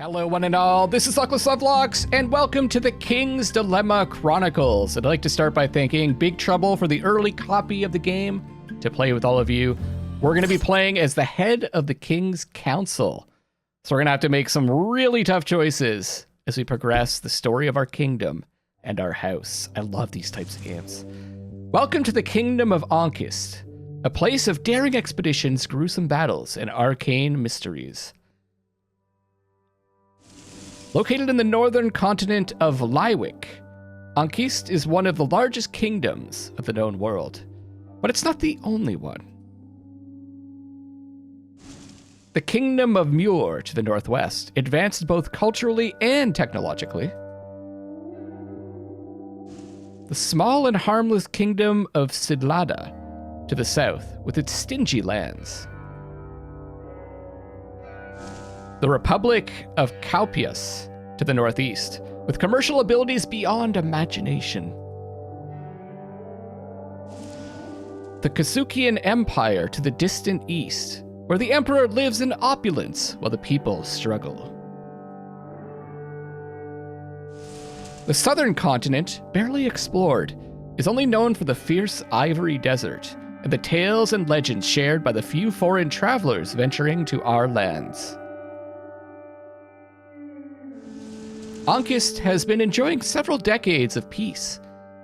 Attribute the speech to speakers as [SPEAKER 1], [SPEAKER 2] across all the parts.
[SPEAKER 1] Hello one and all, this is Luckless LoveLinks, and welcome to the King's Dilemma Chronicles. I'd like to start by thanking Big Trouble for the early copy of the game to play with all of you. We're going to be playing as the head of the King's Council. So we're going to have to make some really tough choices as we progress the story of our kingdom and our house. I love these types of games. Welcome to the Kingdom of Ankist, a place of daring expeditions, gruesome battles, and arcane mysteries. Located in the northern continent of Liwick, Ankist is one of the largest kingdoms of the known world, but it's not the only one. The Kingdom of Muir to the northwest advanced both culturally and technologically. The small and harmless Kingdom of Sidlada to the south with its stingy lands. The Republic of Kaupius to the northeast, with commercial abilities beyond imagination. The Kasukian Empire to the distant east, where the emperor lives in opulence while the people struggle. The southern continent, barely explored, is only known for the fierce ivory desert and the tales and legends shared by the few foreign travelers venturing to our lands. Ankist has been enjoying several decades of peace,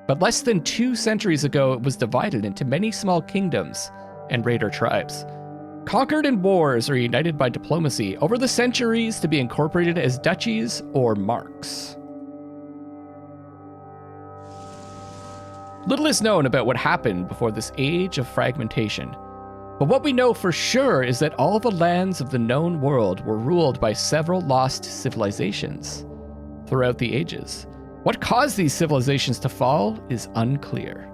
[SPEAKER 1] but less than 2 centuries ago it was divided into many small kingdoms and raider tribes. Conquered in wars or united by diplomacy over the centuries to be incorporated as duchies or marks. Little is known about what happened before this age of fragmentation, but what we know for sure is that all the lands of the known world were ruled by several lost civilizations throughout the ages. What caused these civilizations to fall is unclear.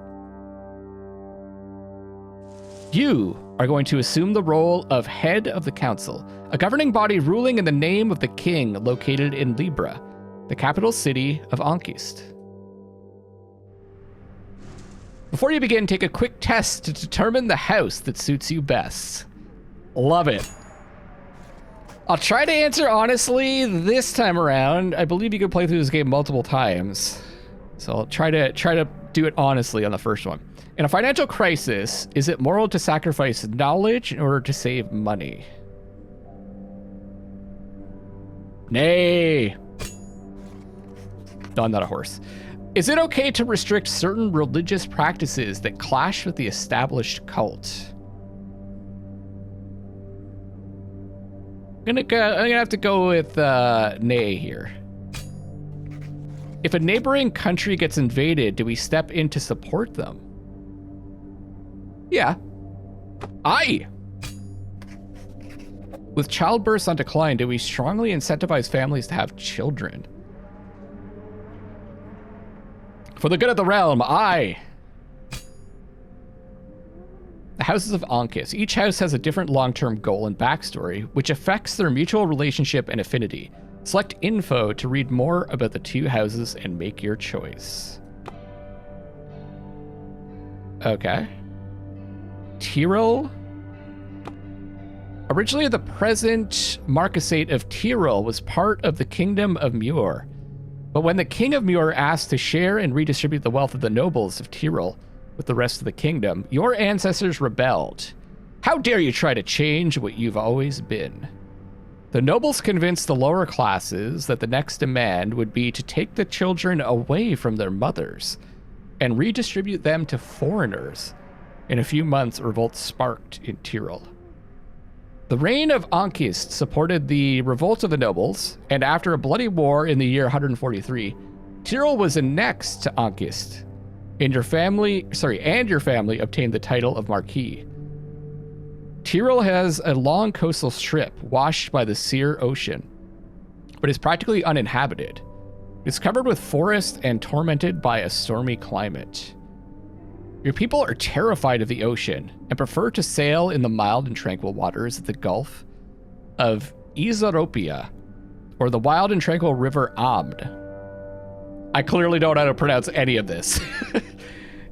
[SPEAKER 1] You are going to assume the role of head of the council, a governing body ruling in the name of the king located in Libra, the capital city of Ankist. Before you begin, take a quick test to determine the house that suits you best. Love it. I'll try to answer honestly this time around. I believe you can play through this game multiple times, so I'll try to do it honestly on the first one. In a financial crisis, is it moral to sacrifice knowledge in order to save money? Nay. No, I'm not a horse. Is it okay to restrict certain religious practices that clash with the established cult? I'm gonna have to go with nay here. If a neighboring country gets invaded, do we step in to support them? Yeah. Aye. With childbirths on decline, do we strongly incentivize families to have children? For the good of the realm, aye. The houses of Ankist. Each house has a different long-term goal and backstory, which affects their mutual relationship and affinity. Select info to read more about the 2 houses and make your choice. Okay. Tyrol. Originally, the present marquisate of Tyrol was part of the Kingdom of Muir. But when the King of Muir asked to share and redistribute the wealth of the nobles of Tyrol with the rest of the kingdom, your ancestors rebelled. How dare you try to change what you've always been? The nobles convinced the lower classes that the next demand would be to take the children away from their mothers and redistribute them to foreigners. In a few months, revolt sparked in Tyrol. The reign of Ankist supported the revolt of the nobles, and after a bloody war in the year 143, Tyrol was annexed to Ankist. And your family obtained the title of Marquis. Tyrol has a long coastal strip washed by the Seer Ocean, but is practically uninhabited. It's covered with forest and tormented by a stormy climate. Your people are terrified of the ocean and prefer to sail in the mild and tranquil waters of the Gulf of Isoropia, or the wild and tranquil river Amd. I clearly don't know how to pronounce any of this.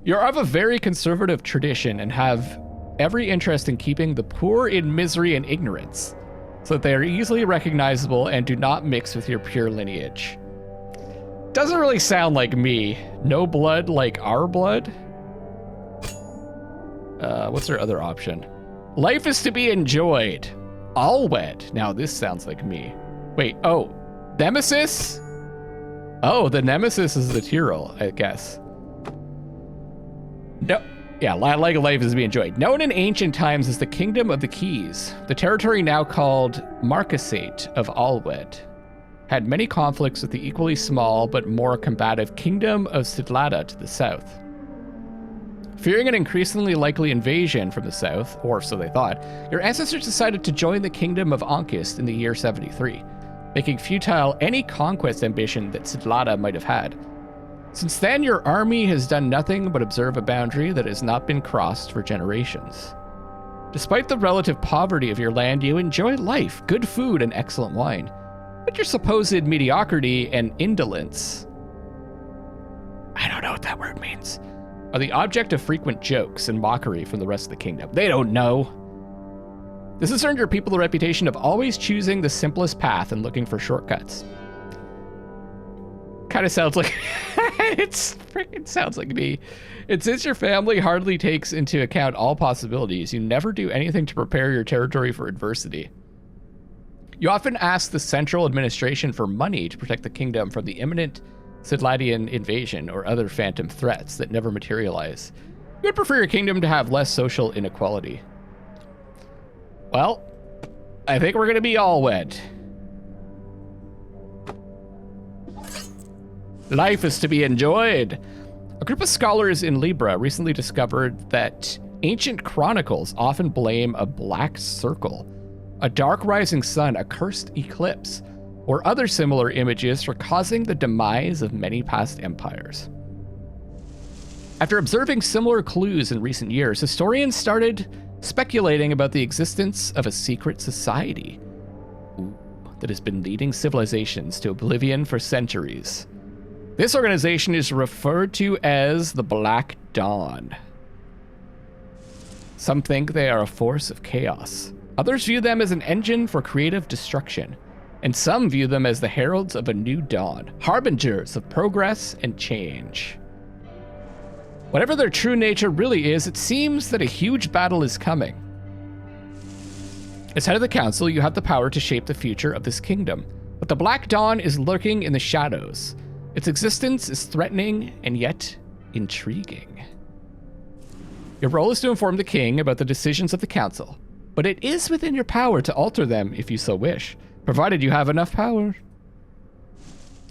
[SPEAKER 1] You're of a very conservative tradition and have every interest in keeping the poor in misery and ignorance. so that they are easily recognizable and do not mix with your pure lineage. Doesn't really sound like me. No blood like our blood? What's their other option? Life is to be enjoyed. All wed. Now this sounds like me. Wait, oh, Nemesis? Oh, the Nemesis is the Tyrell, I guess. No, yeah, like life is to be enjoyed. Known in ancient times as the Kingdom of the Keys, the territory now called Marquisate of Alwed had many conflicts with the equally small but more combative Kingdom of Sidlada to the south. Fearing an increasingly likely invasion from the south, or so they thought, your ancestors decided to join the Kingdom of Ankist in the year 73, making futile any conquest ambition that Sidlada might have had. Since then, your army has done nothing but observe a boundary that has not been crossed for generations. Despite the relative poverty of your land, you enjoy life, good food, and excellent wine. But your supposed mediocrity and indolence, I don't know what that word means, are the object of frequent jokes and mockery from the rest of the kingdom. They don't know. This has earned your people the reputation of always choosing the simplest path and looking for shortcuts. Kind of sounds like, it's freaking sounds like me. And since your family hardly takes into account all possibilities, you never do anything to prepare your territory for adversity. You often ask the central administration for money to protect the kingdom from the imminent Sidladian invasion or other phantom threats that never materialize. You would prefer your kingdom to have less social inequality. Well, I think we're gonna be all wed. Life is to be enjoyed. A group of scholars in Libra recently discovered that ancient chronicles often blame a black circle, a dark rising sun, a cursed eclipse, or other similar images for causing the demise of many past empires. After observing similar clues in recent years, historians started speculating about the existence of a secret society that has been leading civilizations to oblivion for centuries. This organization is referred to as the Black Dawn. Some think they are a force of chaos. Others view them as an engine for creative destruction. And some view them as the heralds of a new dawn, harbingers of progress and change. Whatever their true nature really is, it seems that a huge battle is coming. As head of the council, you have the power to shape the future of this kingdom. But the Black Dawn is lurking in the shadows. Its existence is threatening and yet intriguing. Your role is to inform the king about the decisions of the council, but it is within your power to alter them if you so wish, provided you have enough power.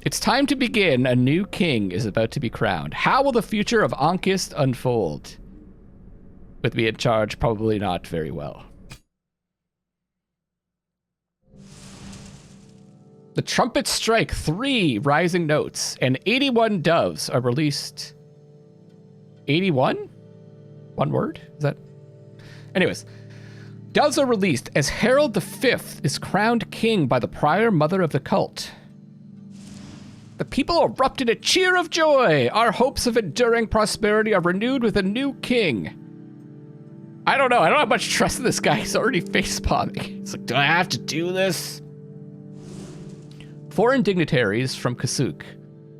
[SPEAKER 1] It's time to begin. A new king is about to be crowned. How will the future of Ankist unfold? With me in charge, probably not very well. The trumpets strike 3 rising notes, and 81 doves are released. 81? One word? Is that? Anyways, doves are released as Harold V is crowned king by the prior mother of the cult. The people erupt in a cheer of joy. Our hopes of enduring prosperity are renewed with a new king. I don't know. I don't have much trust in this guy. He's already face-palming. It's like, do I have to do this? Foreign dignitaries from Kasuk,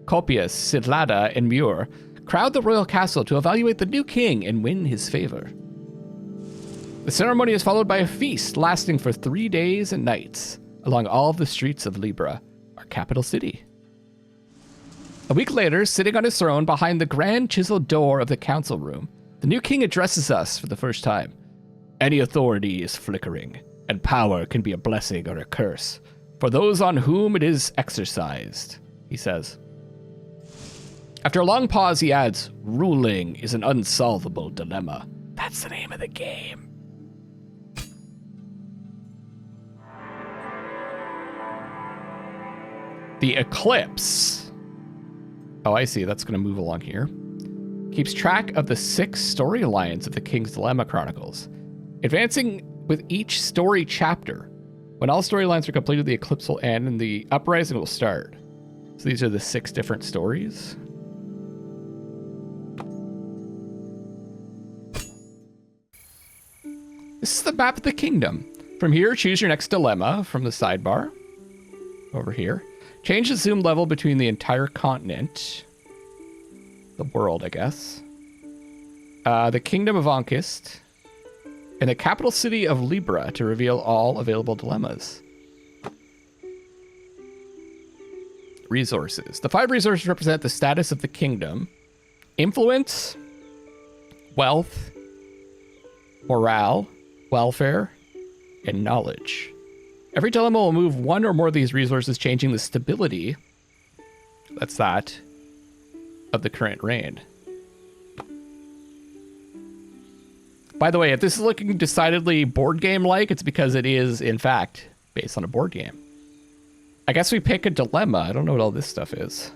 [SPEAKER 1] Copius, Sidlada, and Muir crowd the royal castle to evaluate the new king and win his favor. The ceremony is followed by a feast lasting for 3 days and nights along all of the streets of Libra, our capital city. A week later, sitting on his throne behind the grand chiseled door of the council room, the new king addresses us for the first time. Any authority is flickering, and power can be a blessing or a curse for those on whom it is exercised, he says. After a long pause, he adds, ruling is an unsolvable dilemma. That's the name of the game. The Eclipse. Oh, I see. That's going to move along here. Keeps track of the 6 storylines of the King's Dilemma Chronicles, advancing with each story chapter. When all storylines are completed, the eclipse will end and the uprising will start. So these are the 6 different stories. This is the map of the kingdom. From here, choose your next dilemma from the sidebar. Over here. Change the zoom level between the entire continent. The world, I guess. The Kingdom of Ankist. And the capital city of Libra to reveal all available dilemmas. Resources. The 5 resources represent the status of the kingdom. Influence, wealth, morale, welfare, and knowledge. Every dilemma will move one or more of these resources, changing the stability, that's that, of the current reign. By the way, if this is looking decidedly board game-like, it's because it is, in fact, based on a board game. I guess we pick a dilemma. I don't know what all this stuff is.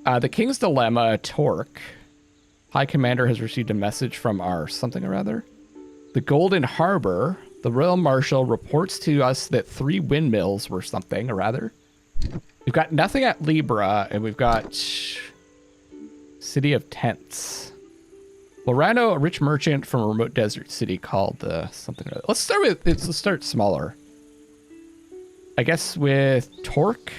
[SPEAKER 1] The King's Dilemma, Torque. High Commander has received a message from our something or other. The Golden Harbor. The Royal Marshal reports to us that 3 windmills were something or other. We've got nothing at Libra, and we've got City of Tents. Lorano, a rich merchant from a remote desert city called something or other. Let's start smaller. I guess with Torque.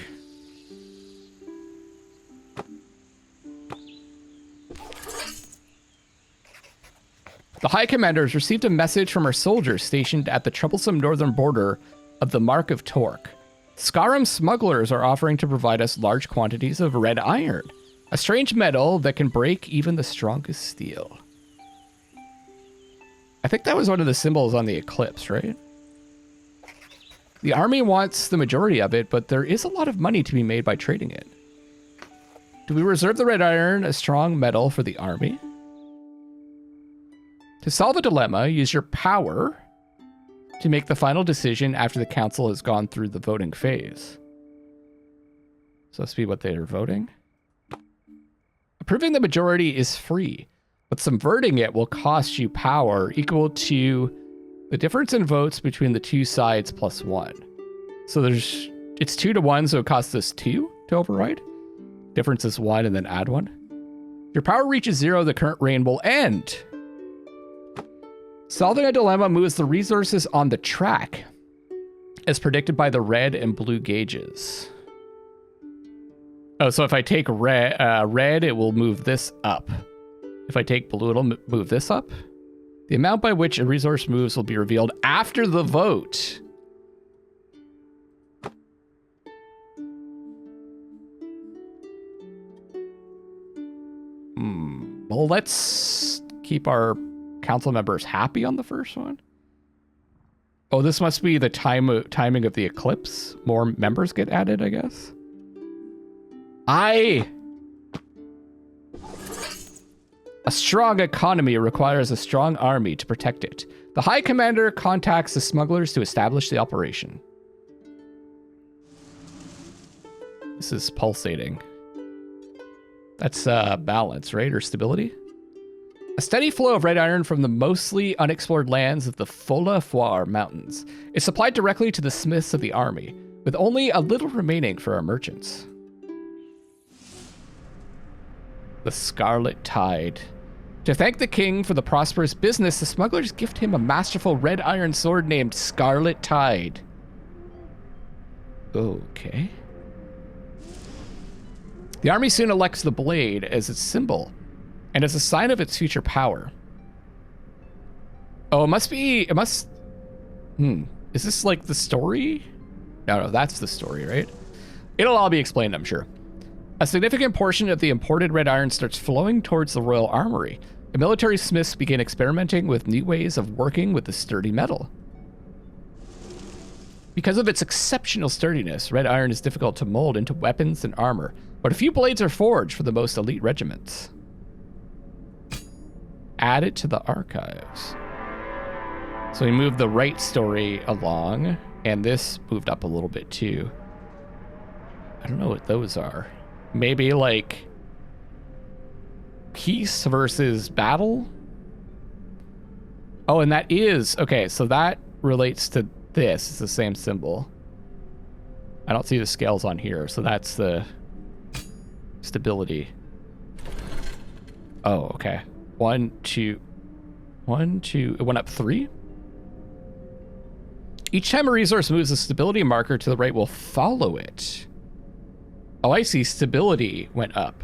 [SPEAKER 1] The High Commander has received a message from our soldiers stationed at the troublesome northern border of the Mark of Torque. Scarum smugglers are offering to provide us large quantities of red iron, a strange metal that can break even the strongest steel. I think that was one of the symbols on the eclipse, right? The army wants the majority of it, but there is a lot of money to be made by trading it. Do we reserve the red iron, a strong metal, for the army? To solve a dilemma, use your power to make the final decision after the council has gone through the voting phase. So that's be what they are voting. Approving the majority is free, but subverting it will cost you power equal to the difference in votes between the 2 sides plus 1. So it's 2 to 1, so it costs us 2 to override. Difference is 1 and then add 1. If your power reaches 0, the current reign will end. Solving a dilemma moves the resources on the track, as predicted by the red and blue gauges. Oh, so if I take red, it will move this up. If I take blue, it'll move this up. The amount by which a resource moves will be revealed after the vote. Well, let's keep our council members happy on the first one. Oh, this must be the timing of the eclipse. More members get added, I guess. A strong economy requires a strong army to protect it. The High Commander contacts the smugglers to establish the operation. This is pulsating. That's balance, right? Or stability? A steady flow of red iron from the mostly unexplored lands of the Fola Foire Mountains is supplied directly to the smiths of the army, with only a little remaining for our merchants. The Scarlet Tide. To thank the king for the prosperous business, the smugglers gift him a masterful red iron sword named Scarlet Tide. Okay. The army soon elects the blade as its symbol, and as a sign of its future power. Oh, is this like the story? No, that's the story, right? It'll all be explained, I'm sure. A significant portion of the imported red iron starts flowing towards the royal armory. The military smiths begin experimenting with new ways of working with the sturdy metal. Because of its exceptional sturdiness, red iron is difficult to mold into weapons and armor, but a few blades are forged for the most elite regiments. Add it to the archives. So we moved the right story along, and this moved up a little bit too. I don't know what those are. Maybe like peace versus battle? Oh, and that is, okay, so that relates to this. It's the same symbol. I don't see the scales on here, so that's the stability. Oh, okay. 1, 2, 1, 2. It went up 3? Each time a resource moves, a stability marker to the right will follow it. Oh, I see. Stability went up.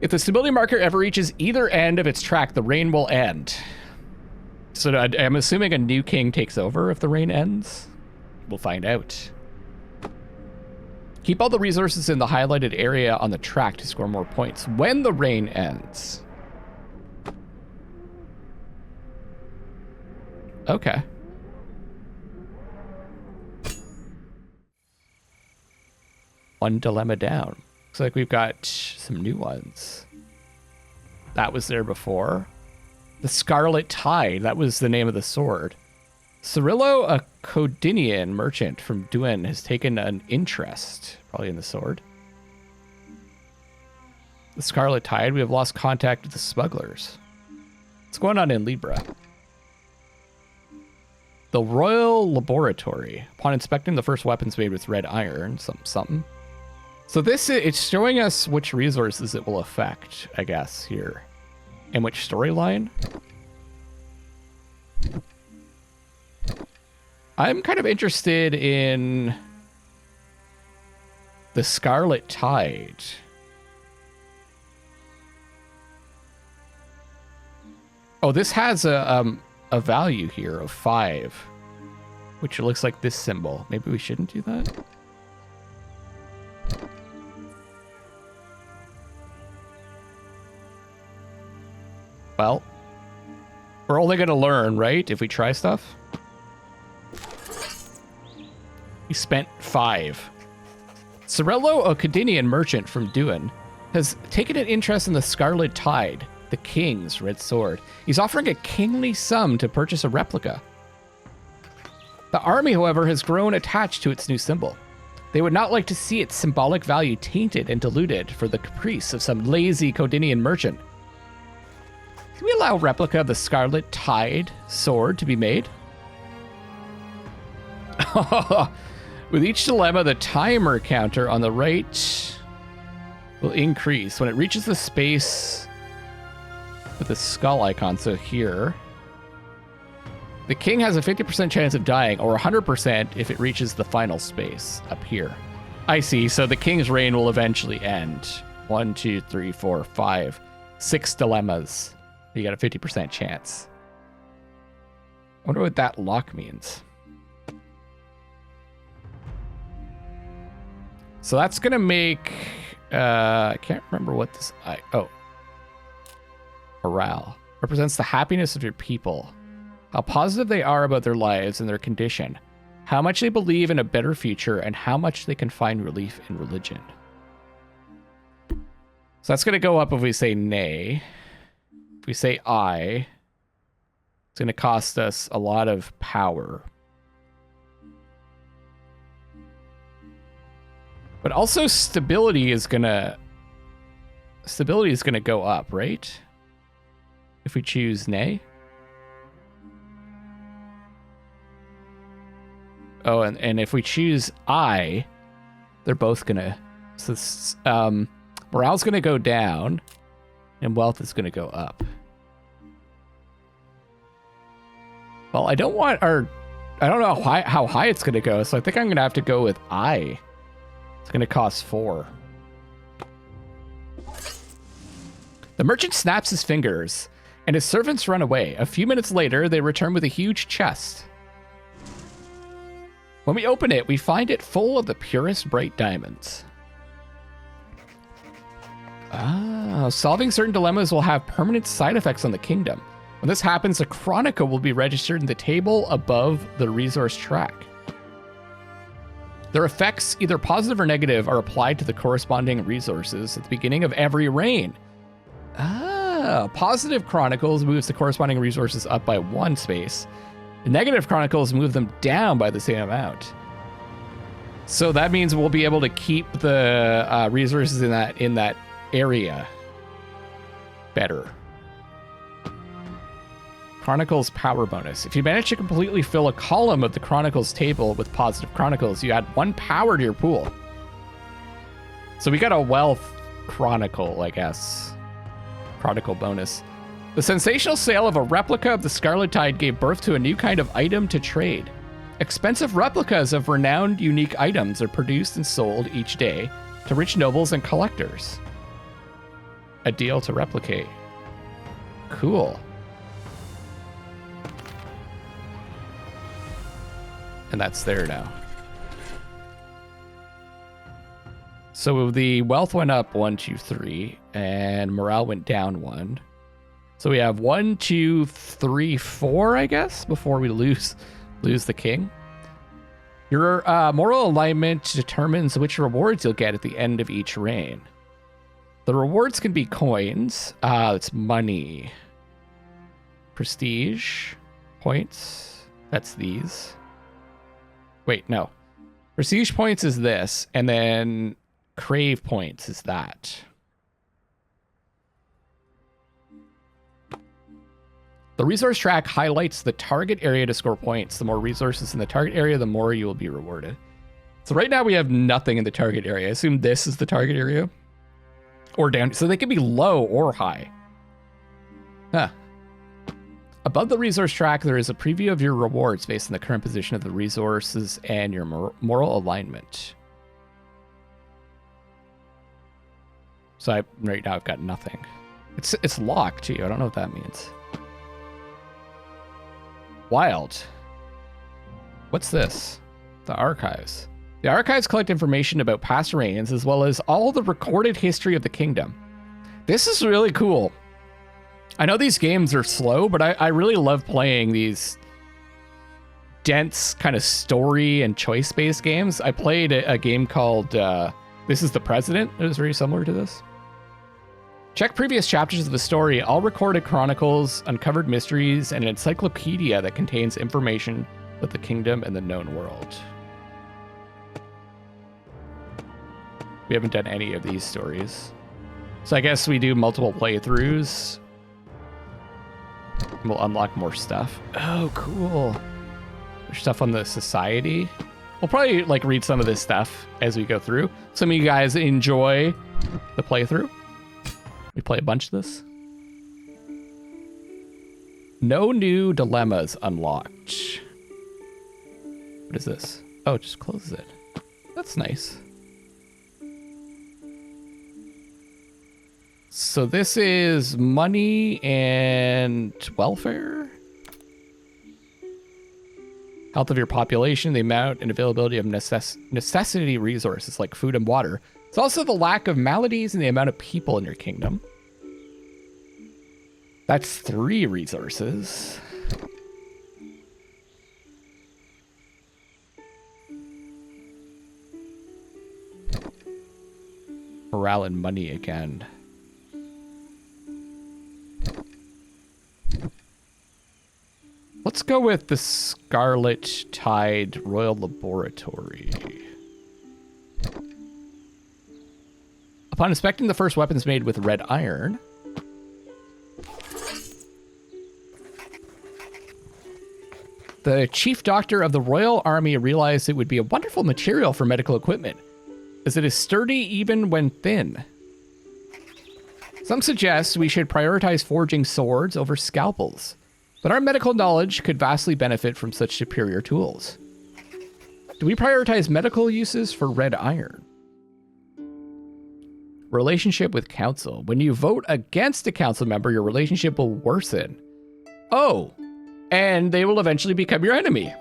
[SPEAKER 1] If the stability marker ever reaches either end of its track, the reign will end. So I'm assuming a new king takes over if the reign ends. We'll find out. Keep all the resources in the highlighted area on the track to score more points when the reign ends. Okay. One dilemma down. Looks like we've got some new ones. That was there before. The Scarlet Tide, that was the name of the sword. Cirillo, a Codinian merchant from Duin, has taken an interest, probably in the sword. The Scarlet Tide, we have lost contact with the smugglers. What's going on in Libra? The Royal Laboratory. Upon inspecting the first weapons made with red iron, something. So it's showing us which resources it will affect, I guess, here. And which storyline. I'm kind of interested in the Scarlet Tide. Oh, this has a value here of 5, which looks like this symbol. Maybe we shouldn't do that. Well, we're only going to learn, right? If we try stuff. We spent 5. Cirillo, a Codinian merchant from Duin, has taken an interest in the Scarlet Tide, the king's red sword. He's offering a kingly sum to purchase a replica. The army, however, has grown attached to its new symbol. They would not like to see its symbolic value tainted and diluted for the caprice of some lazy Codinian merchant. Can we allow a replica of the Scarlet Tide sword to be made? With each dilemma, the timer counter on the right will increase. When it reaches the space with the skull icon, so here, the king has a 50% chance of dying, or 100% if it reaches the final space up here. I see, so the king's reign will eventually end. 1, 2, 3, 4, 5, 6 dilemmas. You got a 50% chance. I wonder what that lock means. So that's going to make... I can't remember what this... Morale. Represents the happiness of your people. How positive they are about their lives and their condition. How much they believe in a better future and how much they can find relief in religion. So that's going to go up if we say nay. If we say I, it's going to cost us a lot of power. But also stability is going to go up, right? If we choose nay. Oh, and if we choose I, they're both going to... So, morale's going to go down. And wealth is going to go up. Well, I don't know how high it's going to go, so I think I'm going to have to go with I. It's going to cost 4. The merchant snaps his fingers, and his servants run away. A few minutes later, they return with a huge chest. When we open it, we find it full of the purest bright diamonds. Solving certain dilemmas will have permanent side effects on the kingdom. When this happens, a chronicle will be registered in the table above the resource track. Their effects, either positive or negative, are applied to the corresponding resources at the beginning of every reign. Positive chronicles moves the corresponding resources up by 1 space. The negative chronicles move them down by the same amount. So that means we'll be able to keep the resources in that area better. Chronicles power bonus. If you manage to completely fill a column of the Chronicles table with positive Chronicles, you add 1 power to your pool. So we got a wealth chronicle, I guess. Chronicle bonus. The sensational sale of a replica of the Scarlet Tide gave birth to a new kind of item to trade. Expensive replicas of renowned unique items are produced and sold each day to rich nobles and collectors. A deal to replicate. Cool. And that's there now. So the wealth went up 1, 2, 3, and morale went down 1. So we have 1, 2, 3, 4, I guess, before we lose the king. Your moral alignment determines which rewards you'll get at the end of each reign. The rewards can be coins. It's money. Prestige. Points. That's these. Wait, no. Prestige points is this, and then crave points is that. The resource track highlights the target area to score points. The more resources in the target area, the more you will be rewarded. So right now we have nothing in the target area. I assume this is the target area. Or down. So they can be low or high. Huh. Above the resource track, there is a preview of your rewards based on the current position of the resources and your moral alignment. So right now I've got nothing. It's locked too. I don't know what that means. Wild. What's this? The archives. The archives collect information about past reigns as well as all the recorded history of the kingdom. This is really cool. I know these games are slow, but I really love playing these dense kind of story and choice-based games. I played a game called This is the President. It was very similar to this. Check previous chapters of the story. All recorded chronicles, uncovered mysteries, and an encyclopedia that contains information about the kingdom and the known world. We haven't done any of these stories. So I guess we do multiple playthroughs. We'll unlock more stuff. Oh, cool. There's stuff on the society. We'll probably like read some of this stuff as we go through. Some of you guys enjoy the playthrough. We play a bunch of this. No new dilemmas unlocked. What is this? Oh, it just closes it. That's nice. So this is money and welfare. Health of your population, the amount and availability of necessity resources like food and water. It's also the lack of maladies and the amount of people in your kingdom. That's 3 resources. Morale and money again. Let's go with the Scarlet Tide Royal Laboratory. Upon inspecting the first weapons made with red iron, the chief doctor of the Royal Army realized it would be a wonderful material for medical equipment, as it is sturdy even when thin. Some suggest we should prioritize forging swords over scalpels, but our medical knowledge could vastly benefit from such superior tools. Do we prioritize medical uses for red iron? Relationship with council. When you vote against a council member, your relationship will worsen. Oh, and they will eventually become your enemy.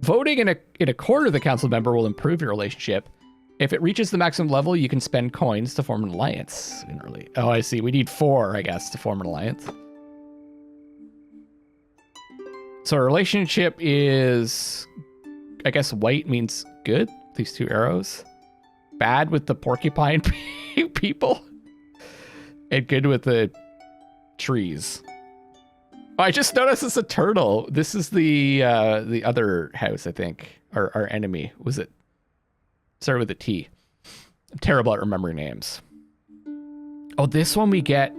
[SPEAKER 1] Voting in a quarter of the council member will improve your relationship. If it reaches the maximum level, you can spend coins to form an alliance. Oh, I see. We need 4, I guess, to form an alliance. So our relationship is, I guess white means good. These 2 arrows. Bad with the porcupine people. And good with the trees. Oh, I just noticed it's a turtle. This is the other house, I think. Our enemy. Was it? Started with a T. I'm terrible at remembering names. Oh, this one we get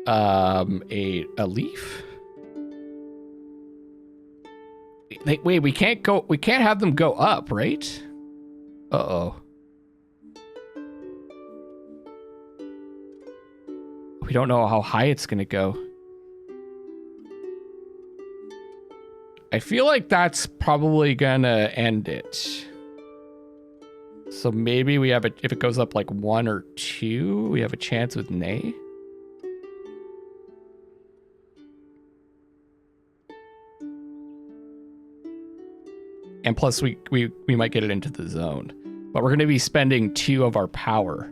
[SPEAKER 1] a leaf. Wait, we can't have them go up, right? Uh-oh. We don't know how high it's going to go. I feel like that's probably going to end it. So maybe we have if it goes up like 1 or 2, we have a chance with nay. And plus we might get it into the zone. But we're going to be spending 2 of our power.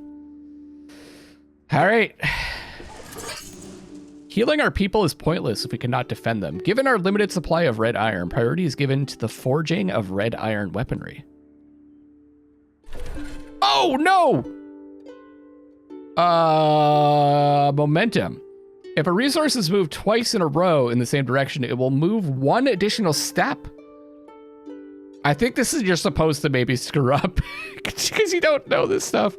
[SPEAKER 1] All right. Healing our people is pointless if we cannot defend them. Given our limited supply of red iron, priority is given to the forging of red iron weaponry. Oh, no! Momentum. If a resource is moved twice in a row in the same direction, it will move 1 additional step. I think this is you're supposed to maybe screw up because you don't know this stuff.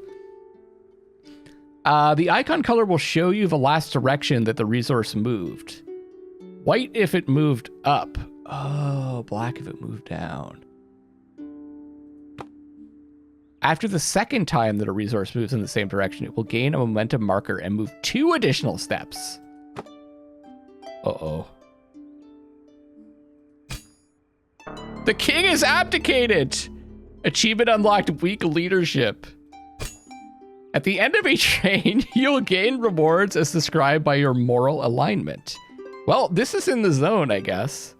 [SPEAKER 1] The icon color will show you the last direction that the resource moved. White if it moved up. Oh, black if it moved down. After the second time that a resource moves in the same direction, it will gain a momentum marker and move 2 additional steps. Uh-oh. The king is abdicated! Achievement unlocked, weak leadership. At the end of each reign, you'll gain rewards as described by your moral alignment. Well, this is in the zone, I guess.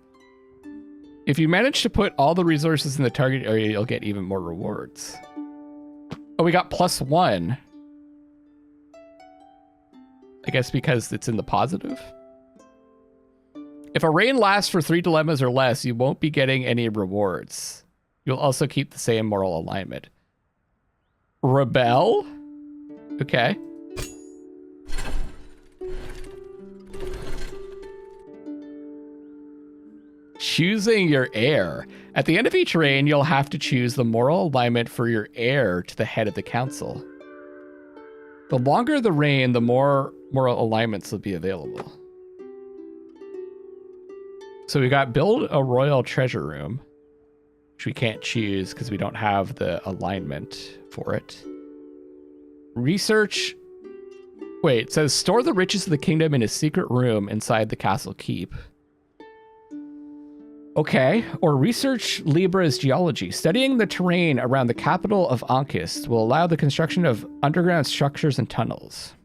[SPEAKER 1] If you manage to put all the resources in the target area, you'll get even more rewards. Oh, we got +1. I guess because it's in the positive. If a reign lasts for 3 dilemmas or less, you won't be getting any rewards. You'll also keep the same moral alignment. Rebel? Okay. Choosing your heir. At the end of each reign, you'll have to choose the moral alignment for your heir to the head of the council. The longer the reign, the more moral alignments will be available. So we got build a royal treasure room, which we can't choose because we don't have the alignment for it. Research. Wait, it says store the riches of the kingdom in a secret room inside the castle keep. Okay, or research Libra's geology. Studying the terrain around the capital of Ankist will allow the construction of underground structures and tunnels.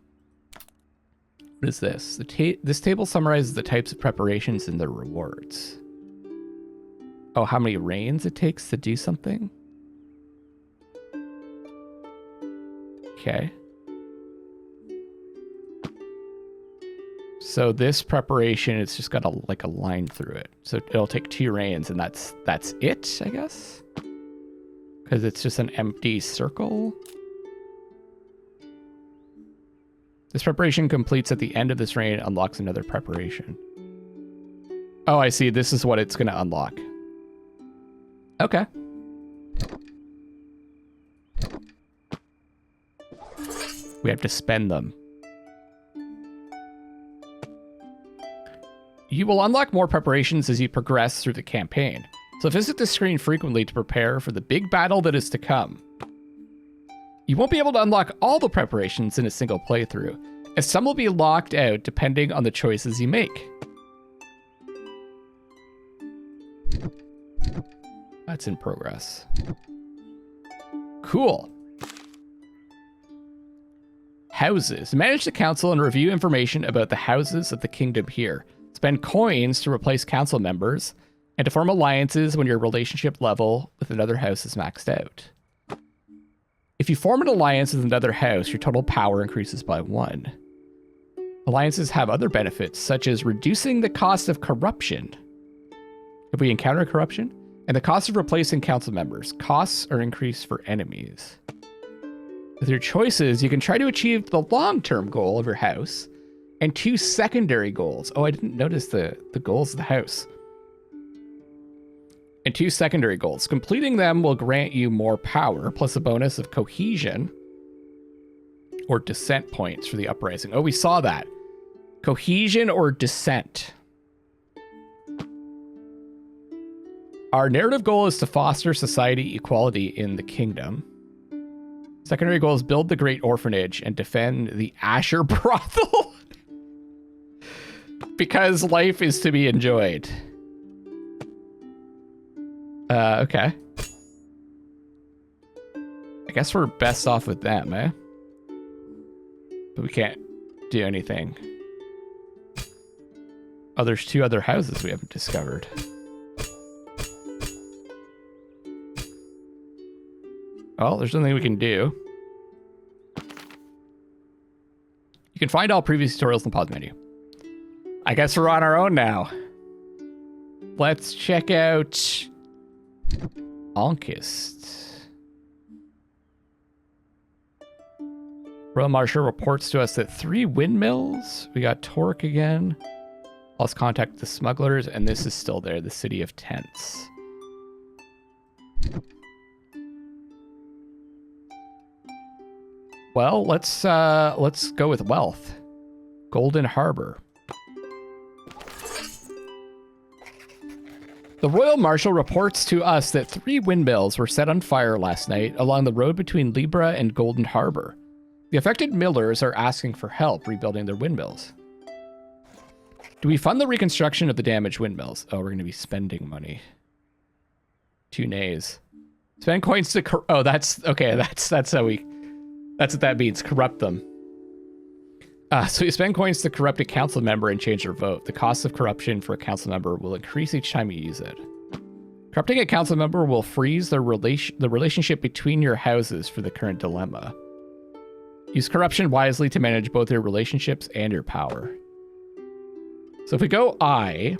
[SPEAKER 1] What is this? This table summarizes the types of preparations and their rewards. Oh, how many reigns it takes to do something? Okay. So this preparation, it's just got a line through it. So it'll take 2 reigns, and that's it, I guess? Because it's just an empty circle. This preparation completes at the end of this reign, unlocks another preparation. Oh, I see. This is what it's going to unlock. Okay. We have to spend them. You will unlock more preparations as you progress through the campaign, so visit the screen frequently to prepare for the big battle that is to come. You won't be able to unlock all the preparations in a single playthrough, as some will be locked out depending on the choices you make. That's in progress. Cool. Houses. Manage the council and review information about the houses of the kingdom here. Spend coins to replace council members, and to form alliances when your relationship level with another house is maxed out. If you form an alliance with another house, your total power increases by 1. Alliances have other benefits, such as reducing the cost of corruption. If we encounter corruption, and the cost of replacing council members. Costs are increased for enemies. With your choices, you can try to achieve the long-term goal of your house, and 2 secondary goals. Oh, I didn't notice the goals of the house. And 2 secondary goals. Completing them will grant you more power, plus a bonus of cohesion or dissent points for the uprising. Oh, we saw that. Cohesion or dissent. Our narrative goal is to foster society equality in the kingdom. Secondary goal is build the great orphanage and defend the Asher brothel. Because life is to be enjoyed. Okay. I guess we're best off with them, eh? But we can't do anything. Oh, there's 2 other houses we haven't discovered. Oh, there's nothing we can do. You can find all previous tutorials in the pause menu. I guess we're on our own now. Let's check out Ankist. Royal Marshal reports to us that 3 windmills. We got Torque again. Lost contact with the smugglers, and this is still there, the city of tents. Well, let's go with wealth. Golden Harbor. The Royal Marshal reports to us that 3 windmills were set on fire last night along the road between Libra and Golden Harbor. The affected millers are asking for help rebuilding their windmills. Do we fund the reconstruction of the damaged windmills? Oh, we're going to be spending money. 2 nays. Spend coins to oh, that's okay. That's how we. That's what that means. Corrupt them. So you spend coins to corrupt a council member and change their vote. The cost of corruption for a council member will increase each time you use it. Corrupting a council member will freeze the relationship between your houses for the current dilemma. Use corruption wisely to manage both your relationships and your power. So if we go I,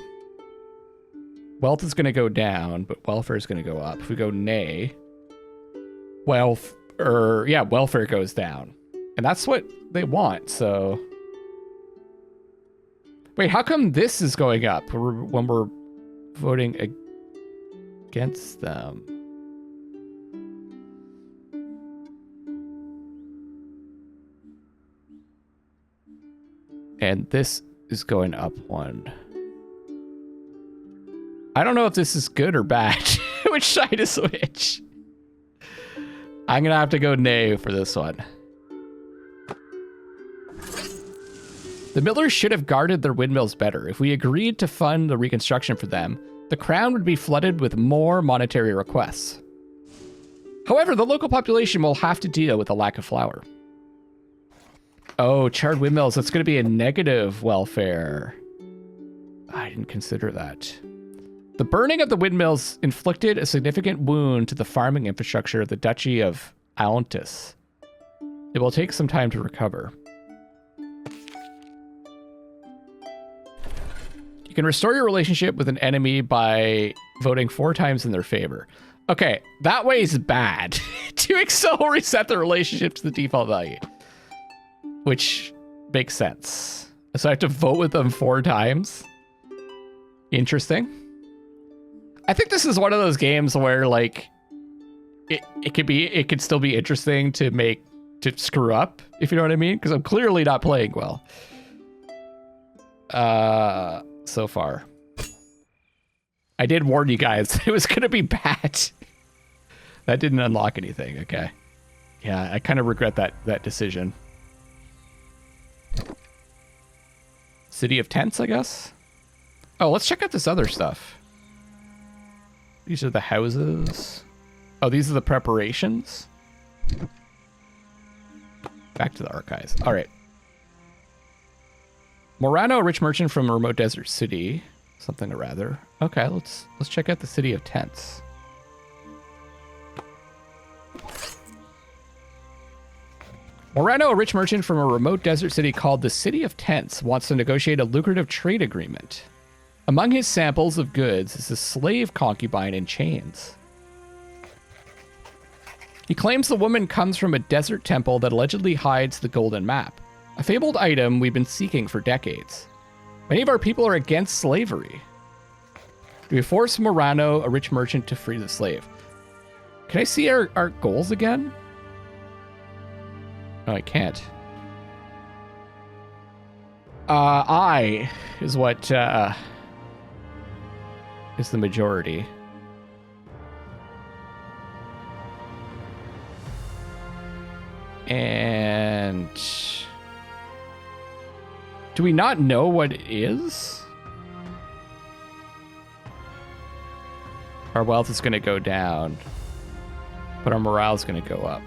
[SPEAKER 1] wealth is going to go down, but welfare is going to go up. If we go nay, welfare goes down. And that's what they want, so... Wait, how come this is going up when we're voting against them? And this is going up 1. I don't know if this is good or bad. Which side is which? I'm gonna have to go nay for this one. The millers should have guarded their windmills better. If we agreed to fund the reconstruction for them, the crown would be flooded with more monetary requests. However, the local population will have to deal with a lack of flour. Oh, charred windmills. That's going to be a negative welfare. I didn't consider that. The burning of the windmills inflicted a significant wound to the farming infrastructure of the Duchy of Ankist. It will take some time to recover. You can restore your relationship with an enemy by voting 4 times in their favor. Okay, that way is bad. Doing so will reset the relationship to the default value. Which makes sense. So I have to vote with them 4 times. Interesting. I think this is one of those games where like it could still be interesting to screw up, if you know what I mean, because I'm clearly not playing well. So far. I did warn you guys it was gonna be bad. That didn't unlock anything, okay. Yeah, I kind of regret that decision. City of Tents, I guess? Oh, let's check out this other stuff. These are the houses. Oh, these are the preparations? Back to the archives. All right. Morano, a rich merchant from a remote desert city. Something or rather. Okay, let's check out the City of Tents. Morano, a rich merchant from a remote desert city called the City of Tents, wants to negotiate a lucrative trade agreement. Among his samples of goods is a slave concubine in chains. He claims the woman comes from a desert temple that allegedly hides the golden map, a fabled item we've been seeking for decades. Many of our people are against slavery. Do we force Morano, a rich merchant, to free the slave? Can I see our goals again? No, I can't. I is what is the majority. And Do we not know what it is? Our wealth is going to go down, but our morale is going to go up.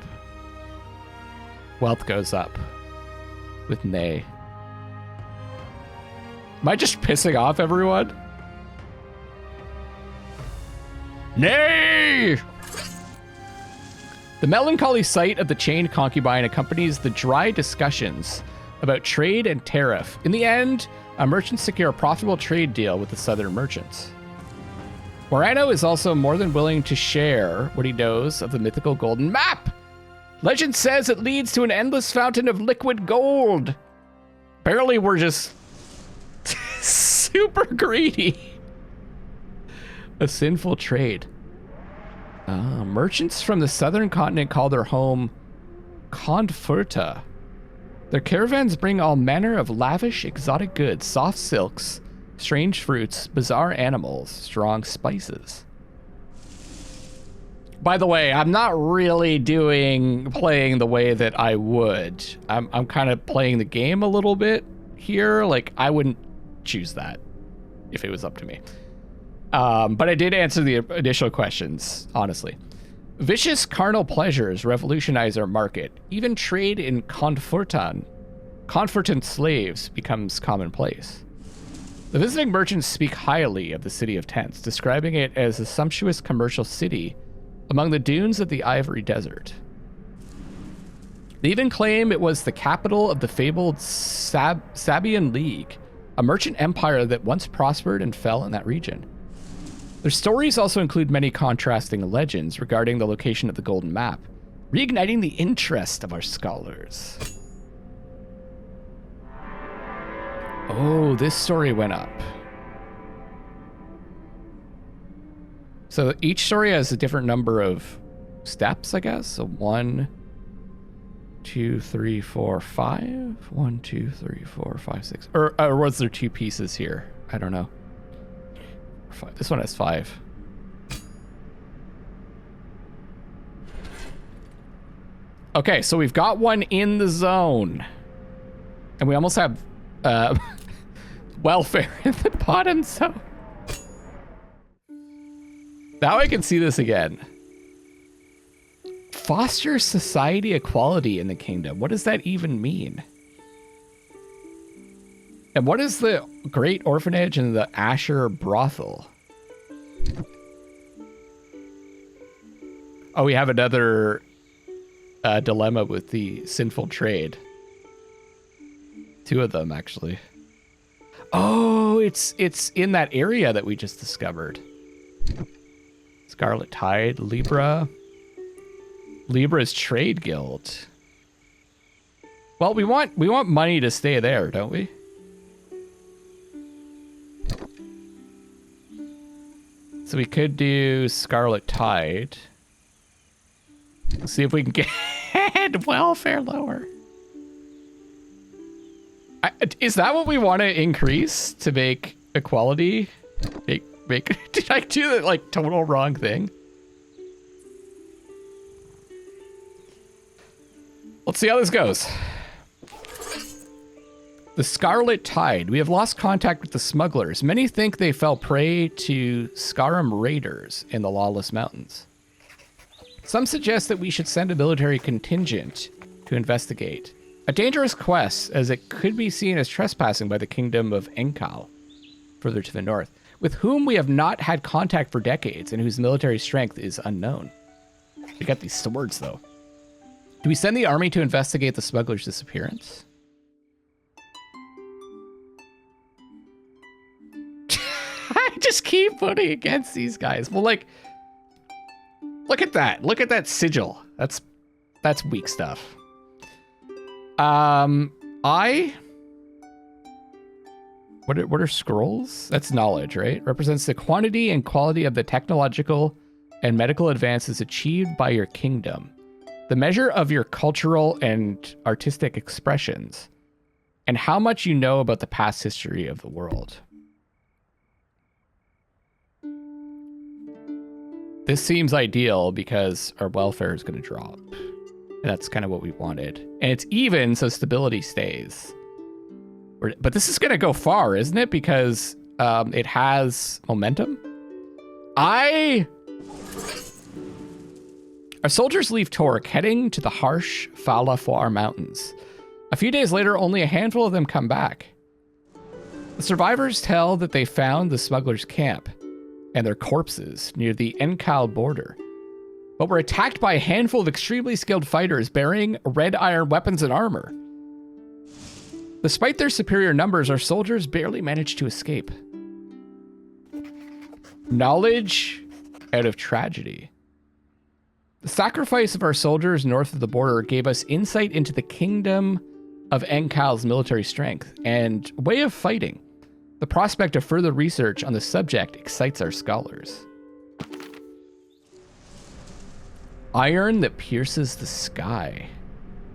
[SPEAKER 1] Wealth goes up with nay. Am I just pissing off everyone? Nay! The melancholy sight of the chained concubine accompanies the dry discussions about trade and tariff. In the end, our merchants secure a profitable trade deal with the southern merchants. Morano is also more than willing to share what he knows of the mythical golden map. Legend says it leads to an endless fountain of liquid gold. Apparently we're just super greedy. A sinful trade. Merchants from the southern continent call their home Conforta. Their caravans bring all manner of lavish, exotic goods, soft silks, strange fruits, bizarre animals, strong spices. By the way, I'm not really playing the way that I would. I'm kind of playing the game a little bit here. Like, I wouldn't choose that if it was up to me. But I did answer the initial questions, honestly. Vicious carnal pleasures revolutionize our market. Even trade in Confortant slaves becomes commonplace. The visiting merchants speak highly of the city of tents, describing it as a sumptuous commercial city among the dunes of the Ivory Desert. They even claim it was the capital of the fabled Sabian League, a merchant empire that once prospered and fell in that region. Their stories also include many contrasting legends regarding the location of the Golden Map, reigniting the interest of our scholars. Oh, this story went up. So each story has a different number of steps, I guess. So 1, 2, 3, 4, 5. 1, 2, 3, 4, 5, 6. Or was there 2 pieces here? I don't know. 5. This one has 5. Okay, so we've got one in the zone. And we almost have welfare in the bottom zone. Now I can see this again. Foster society equality in the kingdom. What does that even mean? And what is the Great Orphanage and the Asher Brothel? Oh, we have another dilemma with the sinful trade. 2 of them, actually. Oh, it's in that area that we just discovered. Scarlet Tide, Libra. Libra's Trade Guild. Well, we want money to stay there, don't we? So we could do Scarlet Tide. Let's see if we can get welfare lower. Is that what we want to increase to make equality? Did I do the like total wrong thing? Let's see how this goes. The Scarlet Tide. We have lost contact with the smugglers. Many think they fell prey to Scarum raiders in the Lawless Mountains. Some suggest that we should send a military contingent to investigate. A dangerous quest, as it could be seen as trespassing by the kingdom of Enkal, further to the north, with whom we have not had contact for decades and whose military strength is unknown. We got these swords, though. Do we send the army to investigate the smuggler's disappearance? I just keep putting against these guys. Well, like, look at that. Look at that sigil. That's weak stuff. What are scrolls? That's knowledge, right? Represents the quantity and quality of the technological and medical advances achieved by your kingdom. The measure of your cultural and artistic expressions, and how much you know about the past history of the world. This seems ideal because our welfare is going to drop. And that's kind of what we wanted. And it's even, so stability stays. But this is going to go far, isn't it? Because it has momentum. Our soldiers leave Torque, heading to the harsh Falafoir Mountains. A few days later, only a handful of them come back. The survivors tell that they found the smugglers' camp and their corpses near the Enkal border, but were attacked by a handful of extremely skilled fighters bearing red iron weapons and armor. Despite their superior numbers, our soldiers barely managed to escape. Knowledge out of tragedy. The sacrifice of our soldiers north of the border gave us insight into the Kingdom of Enkal's military strength and way of fighting. The prospect of further research on the subject excites our scholars. Iron that pierces the sky.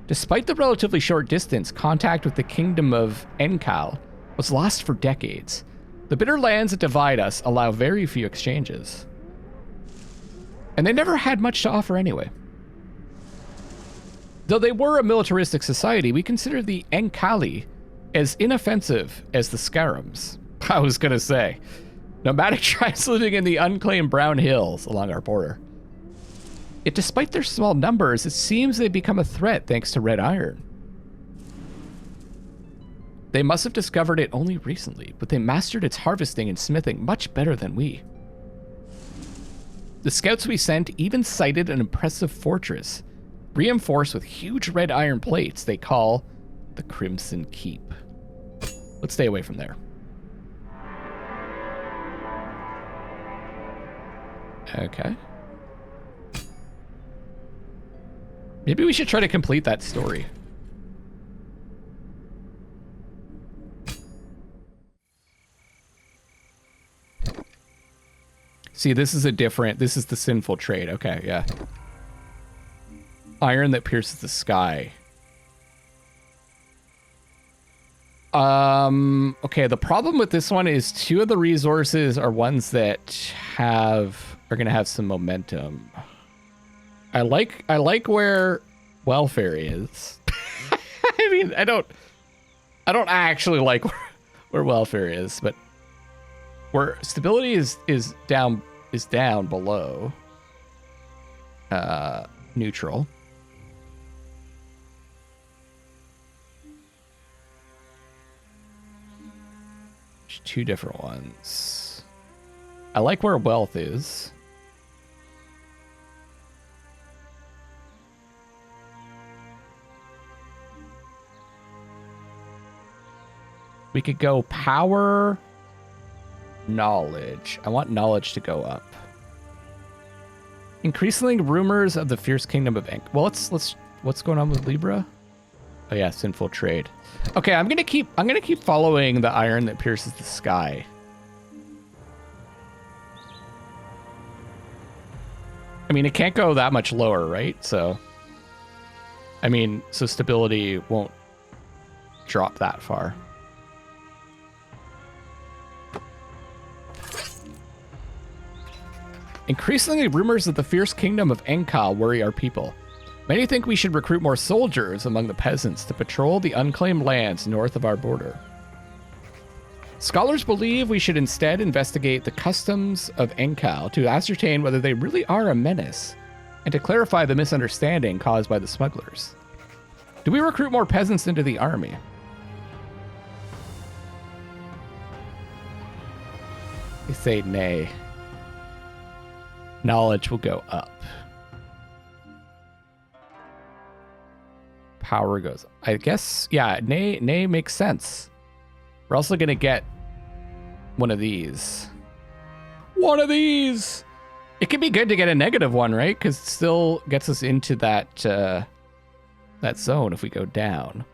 [SPEAKER 1] Despite the relatively short distance, contact with the Kingdom of Enkal was lost for decades. The bitter lands that divide us allow very few exchanges. And they never had much to offer anyway. Though they were a militaristic society, we consider the Enkali as inoffensive as the Scarams. I was gonna say, nomadic tribes living in the unclaimed brown hills along our border. Yet despite their small numbers, it seems they've become a threat thanks to red iron. They must have discovered it only recently, but they mastered its harvesting and smithing much better than we. The scouts we sent even sighted an impressive fortress, reinforced with huge red iron plates they call the Crimson Keep. Let's stay away from there. Okay. Maybe we should try to complete that story. See, this is the sinful trade. Okay, yeah. Iron that pierces the sky. Okay, the problem with this one is two of the resources are ones that are gonna have some momentum. I like where welfare is. I mean, I don't actually like where welfare is, but where stability is down below neutral. There's two different ones. I like where wealth is. We could go power, knowledge. I want knowledge to go up. Increasingly rumors of the fierce kingdom of Ink. Well, let's what's going on with Libra? Oh yeah, sinful trade. Okay, I'm gonna keep following the iron that pierces the sky. I mean, it can't go that much lower, right? So, I mean, so stability won't drop that far. Increasingly, rumors of the fierce kingdom of Enkal worry our people. Many think we should recruit more soldiers among the peasants to patrol the unclaimed lands north of our border. Scholars believe we should instead investigate the customs of Enkal to ascertain whether they really are a menace and to clarify the misunderstanding caused by the smugglers. Do we recruit more peasants into the army? They say nay. Knowledge will go up. Power goes. I guess, yeah, nay makes sense. We're also going to get one of these. One of these! It could be good to get a negative one, right? Because it still gets us into that, that zone if we go down.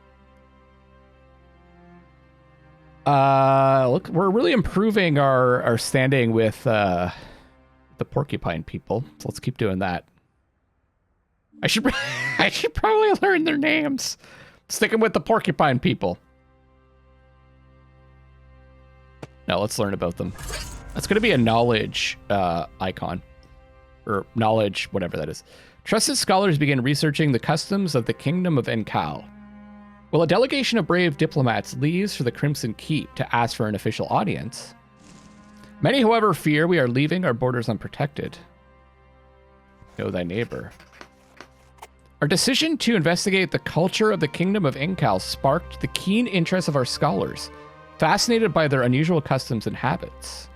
[SPEAKER 1] Look, we're really improving our standing with, the porcupine people. So let's keep doing that. I should probably learn their names. Sticking with the porcupine people. No, let's learn about them. That's going to be a knowledge icon. Or knowledge, whatever that is. Trusted scholars begin researching the customs of the Kingdom of Enkal. Well, a delegation of brave diplomats leaves for the Crimson Keep to ask for an official audience. Many, however, fear we are leaving our borders unprotected. Know thy neighbor. Our decision to investigate the culture of the Kingdom of Incal sparked the keen interest of our scholars, fascinated by their unusual customs and habits.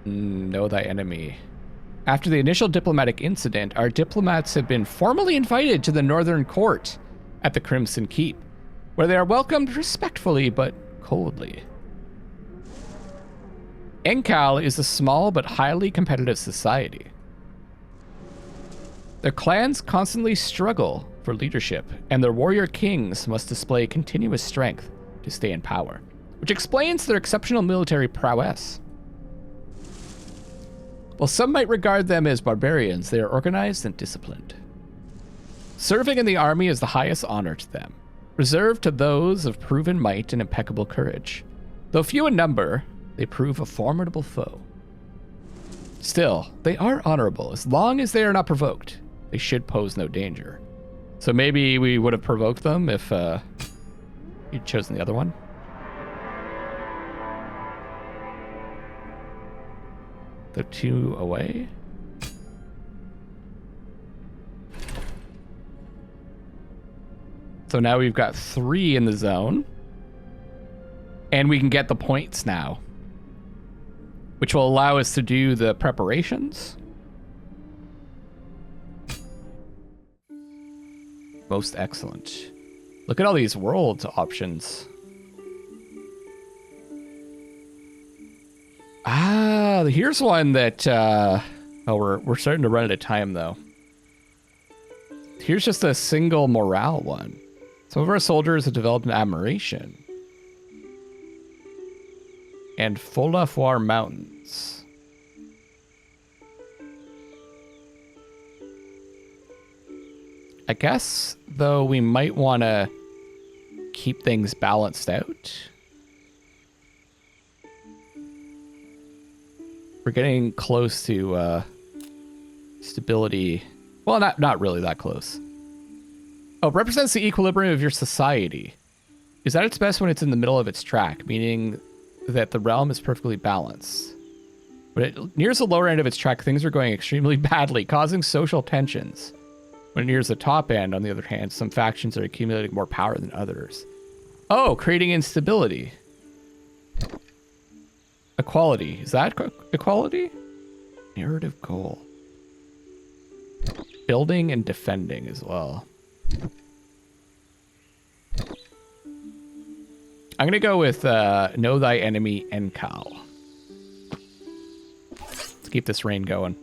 [SPEAKER 1] Know thy enemy. After the initial diplomatic incident, our diplomats have been formally invited to the Northern Court at the Crimson Keep, where they are welcomed respectfully but coldly. Incal is a small but highly competitive society. Their clans constantly struggle for leadership, and their warrior kings must display continuous strength to stay in power, which explains their exceptional military prowess. While some might regard them as barbarians, they are organized and disciplined. Serving in the army is the highest honor to them, reserved to those of proven might and impeccable courage. Though few in number, they prove a formidable foe. Still, they are honorable. As long as they are not provoked, they should pose no danger. So maybe we would have provoked them if you'd chosen the other one. The 2 away. So now we've got 3 in the zone. And we can get the points now, which will allow us to do the preparations. Most excellent. Look at all these world options. Ah, here's one that, oh, we're starting to run out of time, though. Here's just a single morale one. Some of our soldiers have developed an admiration. And Folafoir Mountains. I guess, though, we might want to keep things balanced out. We're getting close to stability. Well, not really that close. Oh, it represents the equilibrium of your society. Is at its best when it's in the middle of its track, meaning that the realm is perfectly balanced. When it nears the lower end of its track, things are going extremely badly, causing social tensions. When it nears the top end, on the other hand, some factions are accumulating more power than others. Oh, creating instability. Equality. Is that equality? Narrative goal. Building and defending as well. I'm going to go with Know Thy Enemy Enkal. Let's keep this reign going.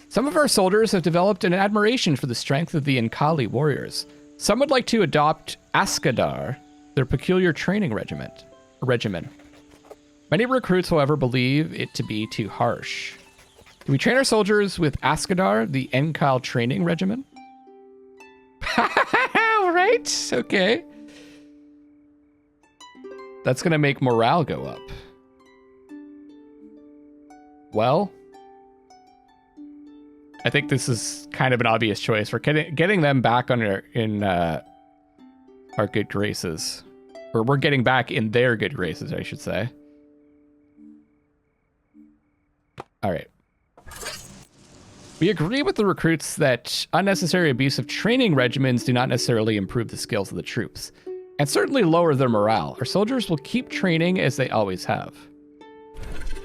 [SPEAKER 1] Some of our soldiers have developed an admiration for the strength of the Enkali warriors. Some would like to adopt Askadar, their peculiar training regimen. Many recruits, however, believe it to be too harsh. Do we train our soldiers with Askadar, the Enkal training regimen? Right? Okay. That's going to make morale go up. Well, I think this is kind of an obvious choice. We're getting them back in our good graces. Or we're getting back in their good graces, I should say. All right. We agree with the recruits that unnecessary abuse of training regimens do not necessarily improve the skills of the troops, and certainly lower their morale. Our soldiers will keep training as they always have.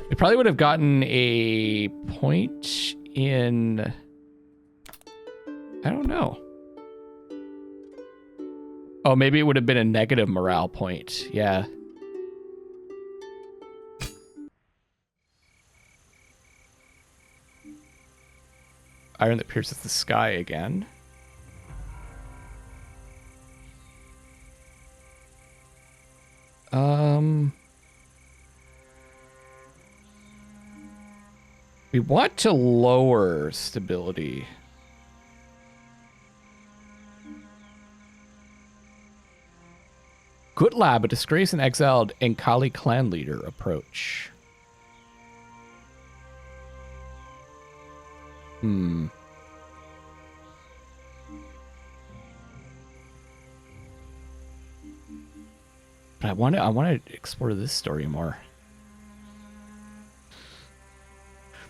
[SPEAKER 1] We probably would have gotten a point in... I don't know. Oh, maybe it would have been a negative morale point. Yeah. Iron that pierces the sky again. We want to lower stability. Gutlab, a disgraced and exiled Enkali clan leader, approach. But I want to explore this story more.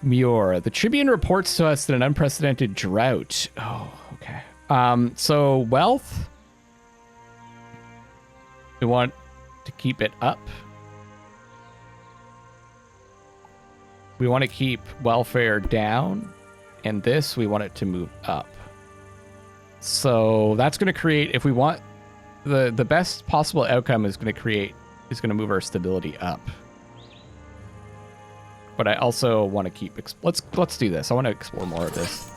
[SPEAKER 1] Muir. The Tribune reports to us that an unprecedented drought. Oh, okay. So wealth. We want to keep it up. We want to keep welfare down. And this, we want it to move up. So that's going to create, if we want, the best possible outcome is going to move our stability up. But I also want to keep, let's do this. I want to explore more of this.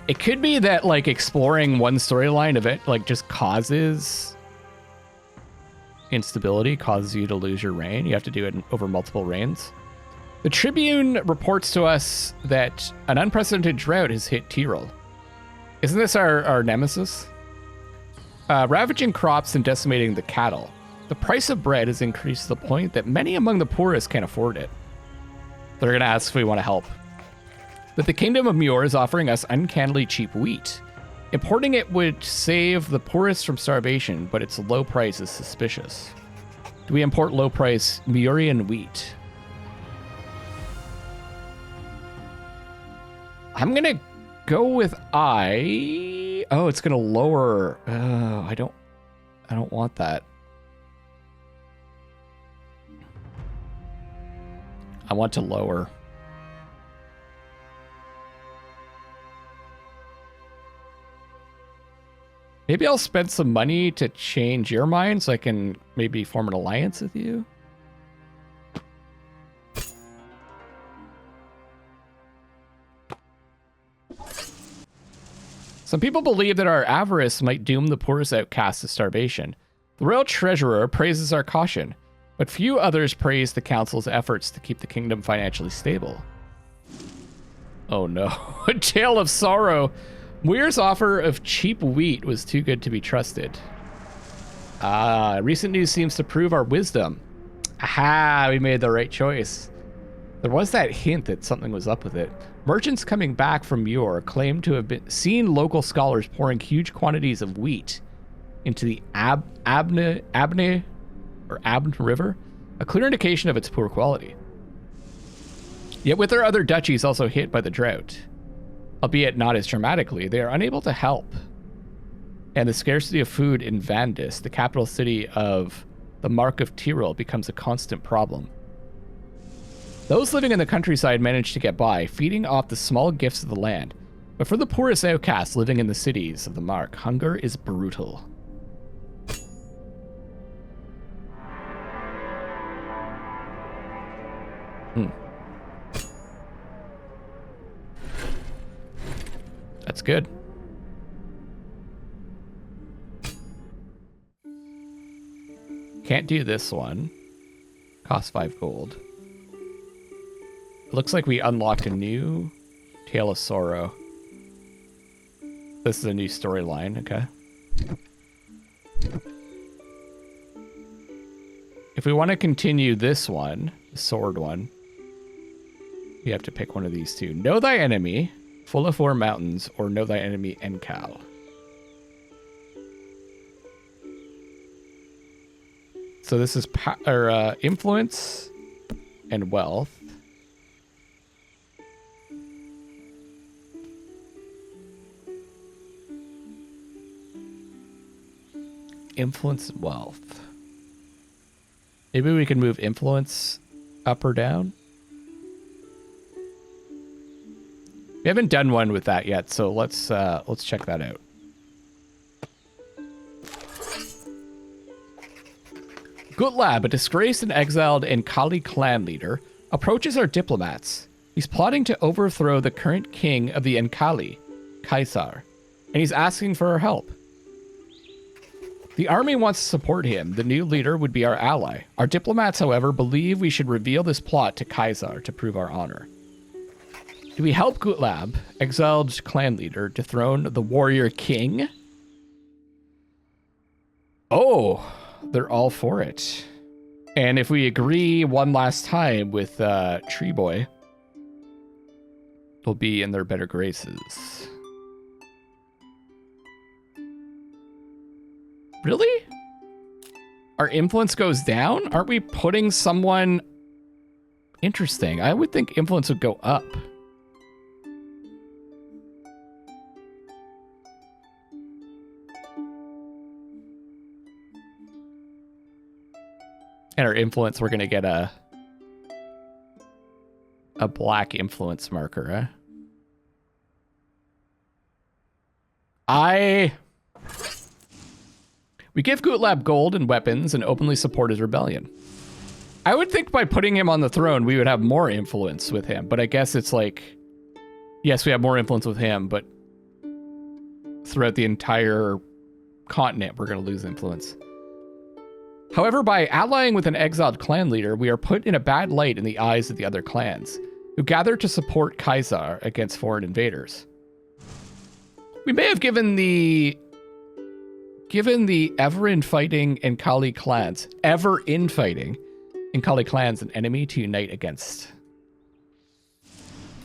[SPEAKER 1] It could be that like exploring one storyline of it like just causes instability, causes you to lose your reign. You have to do it over multiple reigns. The Tribune reports to us that an unprecedented drought has hit Tyrol. Isn't this our nemesis? Ravaging crops and decimating the cattle. The price of bread has increased to the point that many among the poorest can't afford it. They're going to ask if we want to help. But the Kingdom of Muir is offering us uncannily cheap wheat. Importing it would save the poorest from starvation, but its low price is suspicious. Do we import low price Muirian wheat? I'm going to go with I. Oh, it's going to lower. Oh, I don't want that. I want to lower. Maybe I'll spend some money to change your mind so I can maybe form an alliance with you. Some people believe that our avarice might doom the poorest outcasts to starvation. The royal treasurer praises our caution, but few others praise the council's efforts to keep the kingdom financially stable. Oh no, a tale of sorrow. Muir's offer of cheap wheat was too good to be trusted. Recent news seems to prove our wisdom. Aha, we made the right choice. There was that hint that something was up with it. Merchants coming back from Muir claim to have seen local scholars pouring huge quantities of wheat into the Abne River, a clear indication of its poor quality. Yet with their other duchies also hit by the drought, albeit not as dramatically, they are unable to help. And the scarcity of food in Vandis, the capital city of the Mark of Tyrol, becomes a constant problem. Those living in the countryside manage to get by, feeding off the small gifts of the land. But for the poorest outcasts living in the cities of the Mark, hunger is brutal. That's good. Can't do this one. Cost 5 gold. It looks like we unlocked a new Tale of Sorrow. This is a new storyline, okay. If we want to continue this one, the sword one, you have to pick one of these two. Know thy enemy, Full of Four Mountains, or Know thy enemy, Enkal. So this is influence and wealth. Influence and wealth. Maybe we can move influence up or down. We haven't done one with that yet, so let's check that out. Gutlab, a disgraced and exiled Enkali clan leader, approaches our diplomats. He's plotting to overthrow the current king of the Enkali, Kaisar, and he's asking for our help. The army wants to support him. The new leader would be our ally. Our diplomats, however, believe we should reveal this plot to Kaisar to prove our honor. Do we help Gutlab, exiled clan leader, dethrone the warrior king? Oh, they're all for it. And if we agree one last time with Tree Boy, we'll be in their better graces. Really? Our influence goes down? Aren't we putting someone... Interesting. I would think influence would go up. And our influence, we're going to get a black influence marker, huh? We give Gutlab gold and weapons and openly support his rebellion. I would think by putting him on the throne, we would have more influence with him. But I guess it's like, yes, we have more influence with him, but throughout the entire continent, we're going to lose influence. However, by allying with an exiled clan leader, we are put in a bad light in the eyes of the other clans, who gather to support Kaisar against foreign invaders. We may have given the ever-infighting and Kali clans, ever-infighting and Kali clans an enemy to unite against.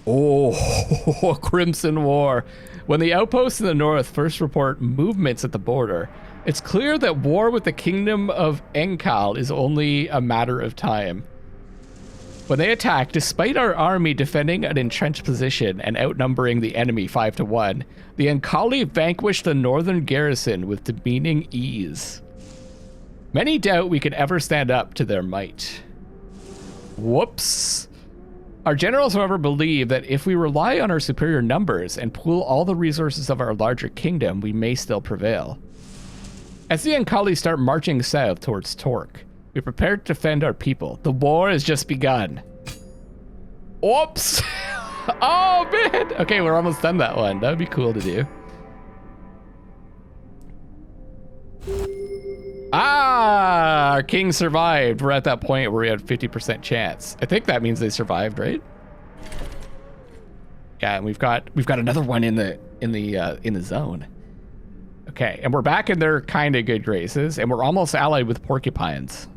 [SPEAKER 1] Oh, Crimson War. When the outposts in the north first report movements at the border, it's clear that war with the Kingdom of Enkal is only a matter of time. When they attack, despite our army defending an entrenched position and outnumbering the enemy 5-1, the Enkali vanquished the northern garrison with demeaning ease. Many doubt we could ever stand up to their might. Whoops. Our generals, however, believe that if we rely on our superior numbers and pool all the resources of our larger kingdom, we may still prevail. As the Enkali start marching south towards Torque, we prepare to defend our people. The war has just begun. Oops! Oh, man! Okay, we're almost done that one. That would be cool to do. Ah! Our king survived. We're at that point where we had 50% chance. I think that means they survived, right? Yeah, and we've got another one in the zone. Okay, and we're back in their kind of good graces, and we're almost allied with porcupines.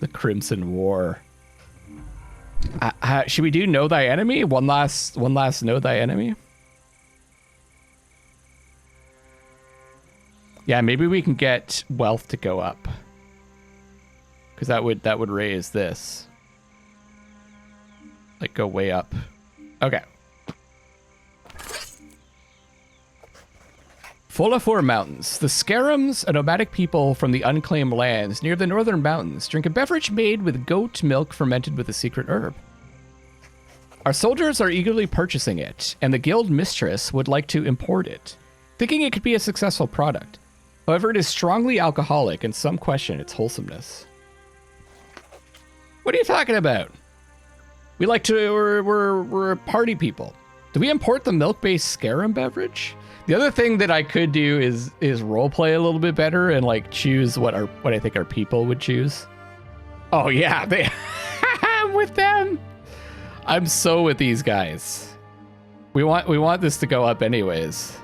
[SPEAKER 1] The Crimson War. Should we do Know Thy Enemy? One last Know Thy Enemy? Yeah, maybe we can get wealth to go up. Because that would raise this. Like, go way up. Okay. Folafur Mountains. The Scarams, a nomadic people from the unclaimed lands near the northern mountains, drink a beverage made with goat milk fermented with a secret herb. Our soldiers are eagerly purchasing it, and the guild mistress would like to import it, thinking it could be a successful product. However, it is strongly alcoholic, and some question its wholesomeness. What are you talking about? We like to, we're party people. Do we import the milk-based Scarum beverage? The other thing that I could do is roleplay a little bit better and like choose what I think our people would choose. Oh yeah, I'm with them. I'm so with these guys. We want this to go up anyways.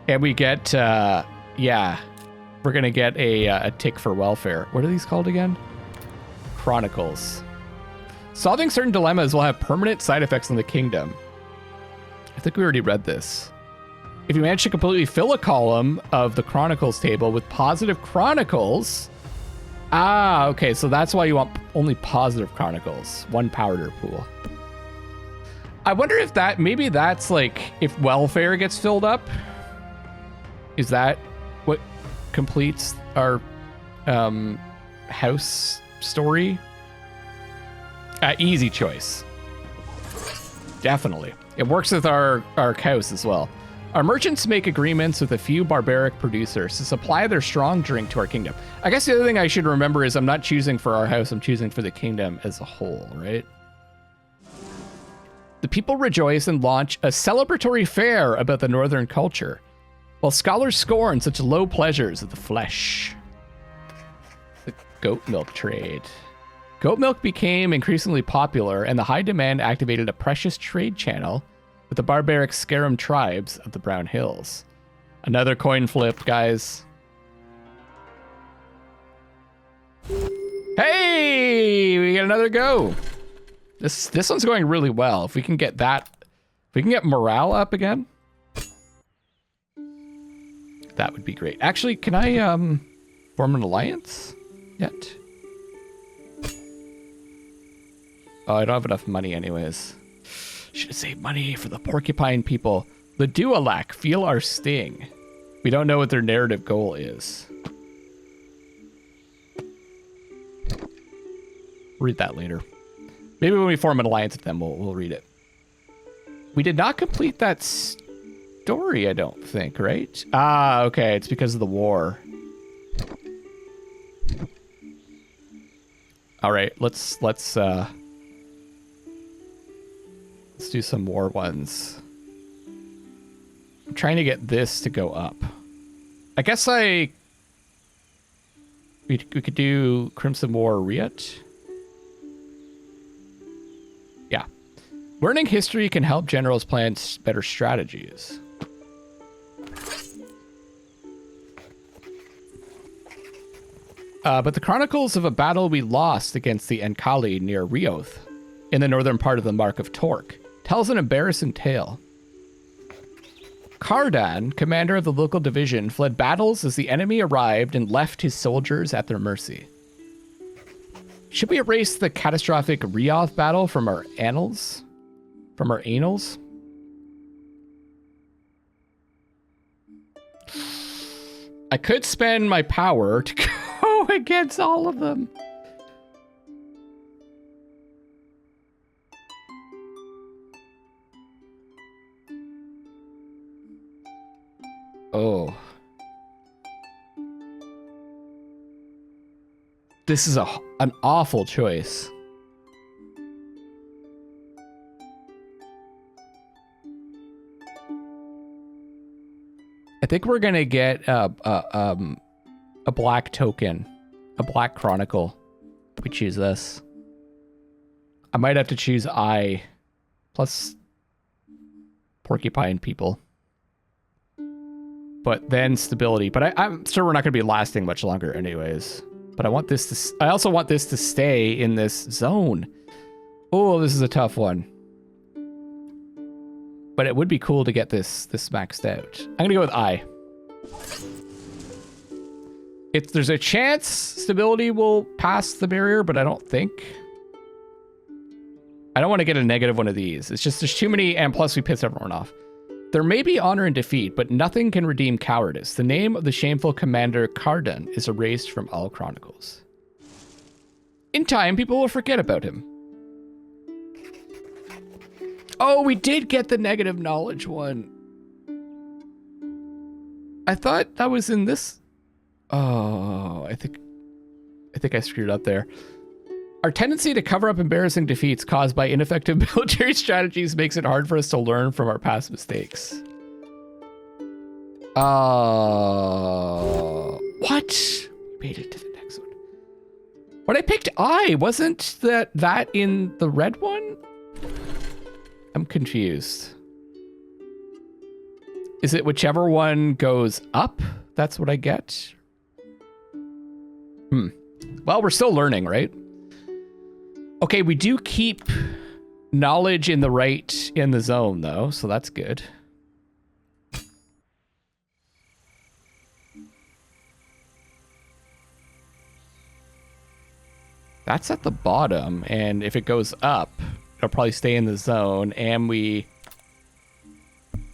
[SPEAKER 1] And we get, yeah, we're gonna get a tick for welfare. What are these called again? Chronicles. Solving certain dilemmas will have permanent side effects on the kingdom. I think we already read this. If you manage to completely fill a column of the Chronicles table with positive Chronicles... Ah, okay, so that's why you want only positive Chronicles. One powder pool. I wonder if that... Maybe that's like... If welfare gets filled up? Is that what completes our house story? Easy choice. Definitely. It works with our house as well. Our merchants make agreements with a few barbaric producers to supply their strong drink to our kingdom. I guess the other thing I should remember is I'm not choosing for our house, I'm choosing for the kingdom as a whole, right? The people rejoice and launch a celebratory fair about the northern culture, while scholars scorn such low pleasures of the flesh. The goat milk trade. Goat milk became increasingly popular, and the high demand activated a precious trade channel with the barbaric Scarum tribes of the Brown Hills. Another coin flip, guys. Hey, we get another go. This one's going really well. If we can get that, if we can get morale up again. That would be great. Actually, can I form an alliance yet? Oh, I don't have enough money anyways. Should have saved money for the porcupine people. The Lovelocks feel our sting. We don't know what their narrative goal is. Read that later. Maybe when we form an alliance with them, we'll read it. We did not complete that story, I don't think, right? Ah, okay. It's because of the war. All right, let's do some more ones. I'm trying to get this to go up. I guess we could do Crimson War Riot. Yeah. Learning history can help generals plan better strategies. But the chronicles of a battle we lost against the Enkali near Rioth, in the northern part of the Mark of Torque, tells an embarrassing tale. Cardan, commander of the local division, fled battles as the enemy arrived and left his soldiers at their mercy. Should we erase the catastrophic Rioth battle from our annals? From our annals? I could spend my power to go against all of them. Oh. This is an awful choice. I think we're gonna get a black token, a black chronicle. If we choose this, I might have to choose I plus porcupine people, but then stability. But I'm sure we're not gonna be lasting much longer, anyways. But I want this to. I also want this to stay in this zone. Oh, this is a tough one. But it would be cool to get this maxed out. I'm gonna go with I. There's a chance stability will pass the barrier, but I don't think. I don't want to get a negative one of these. It's just there's too many, and plus we piss everyone off. There may be honor in defeat, but nothing can redeem cowardice. The name of the shameful commander Cardan is erased from all chronicles. In time, people will forget about him. Oh, we did get the negative knowledge one. I thought that was in this. Oh, I think I screwed up there. Our tendency to cover up embarrassing defeats caused by ineffective military strategies makes it hard for us to learn from our past mistakes. What? We made it to the next one. When I picked I, wasn't that in the red one? I'm confused. Is it whichever one goes up? That's what I get? Well, we're still learning, right? Okay, we do keep knowledge in the zone, though, so that's good. That's at the bottom, and if it goes up, it'll probably stay in the zone, and we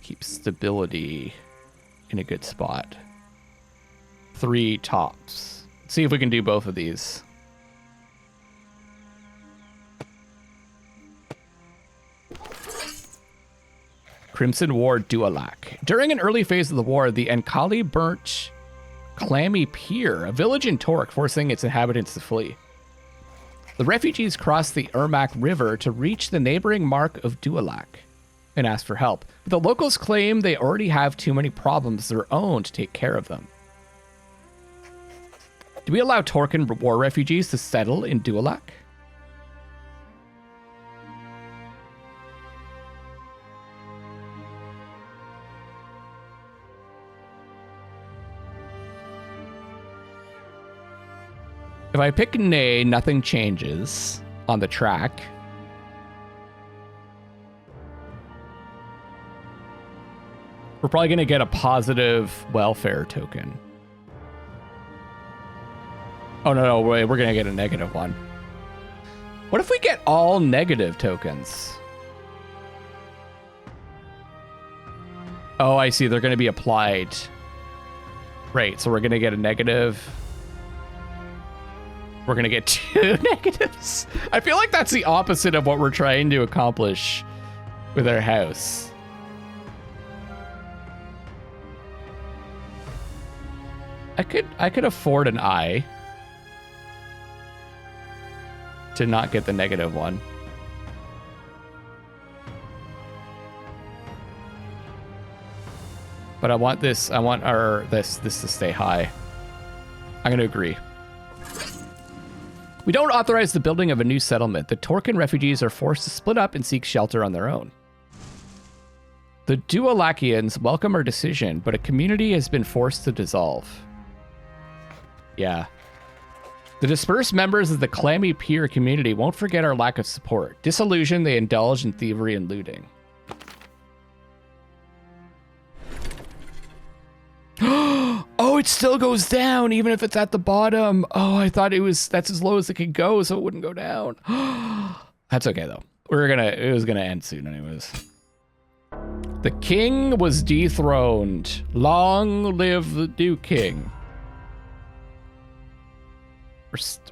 [SPEAKER 1] keep stability in a good spot. 3 tops. Let's see if we can do both of these. Crimson War Lovelocks. During an early phase of the war, the Enkali burnt Clammy Pier, a village in Torque, forcing its inhabitants to flee. The refugees crossed the Ermac River to reach the neighboring Mark of Lovelocks and ask for help. But the locals claim they already have too many problems of their own to take care of them. Do we allow Torcan war refugees to settle in Lovelocks? If I pick nay, nothing changes on the track. We're probably going to get a positive welfare token. Oh, no, wait, we're going to get a negative one. What if we get all negative tokens? Oh, I see. They're going to be applied. Right, so we're going to get a negative. We're going to get 2 negatives. I feel like that's the opposite of what we're trying to accomplish with our house. I could afford an eye to not get the negative one. But I want this to stay high. I'm going to agree. We don't authorize the building of a new settlement. The Torcan refugees are forced to split up and seek shelter on their own. The Dualakians welcome our decision, but a community has been forced to dissolve. Yeah. The dispersed members of the clammy peer community won't forget our lack of support. Disillusioned, they indulge in thievery and looting. Oh, it still goes down even if it's at the bottom. Oh, I thought that's as low as it could go, so it wouldn't go down. That's okay though. It was gonna end soon anyways. The king was dethroned. Long live the new king.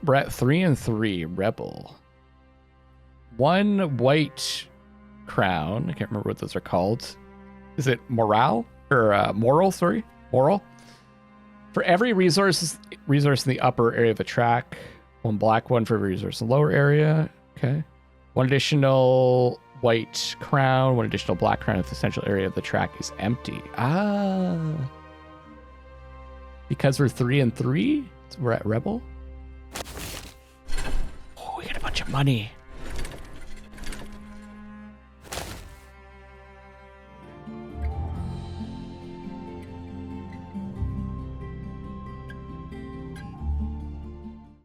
[SPEAKER 1] We're at 3 and 3. Rebel. 1 white crown. I can't remember what those are called. Is it morale or moral? Sorry, moral. For every resource in the upper area of the track, 1 black one for every resource in the lower area. Okay. 1 additional white crown. 1 additional black crown if the central area of the track is empty. Ah. Because we're 3 and 3, so we're at rebel. Oh, we got a bunch of money.